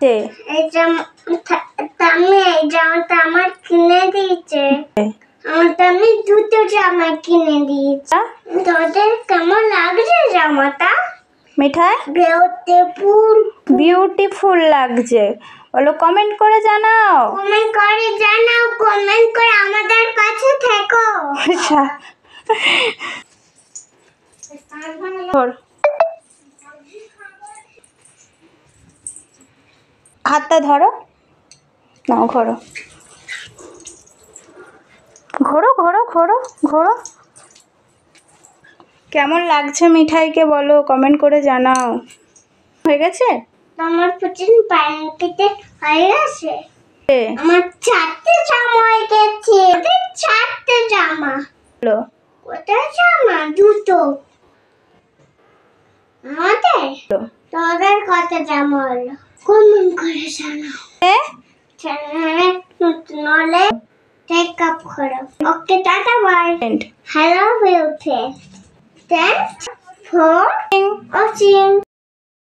এই জামাটা আমার কিনে দিয়েছে। আমি দুটো জামা কিনে দিয়েছি। তোদের কেমন লাগছে জামাটা? মিঠাই বিউটিফুল লাগছে বলো, কমেন্ট করে জানাও। কমেন্ট করে আমাদের কাছে থেকো। আচ্ছা হাতটা ধরো, নাও ঘোরো ঘোরো ঘোরো ঘোরো ঘোরো। কেমন লাগছে মিঠাইকে বলো, কমেন্ট করে জানাও। হয়ে গেছে আমার পুচিন প্যান্টিতে হয়ে গেছে। আমার 4টে জামা হয়ে গেছে। 4টে জামা হলো। কোথায় জামা? দুটো। আমাদের তোদের কত জামা হলো? কমেন্ট করে জানাও। চ্যানেলে নতুন হলে টেক আপ করো। Okay, tata bye. Hello beauty, thanks for watching.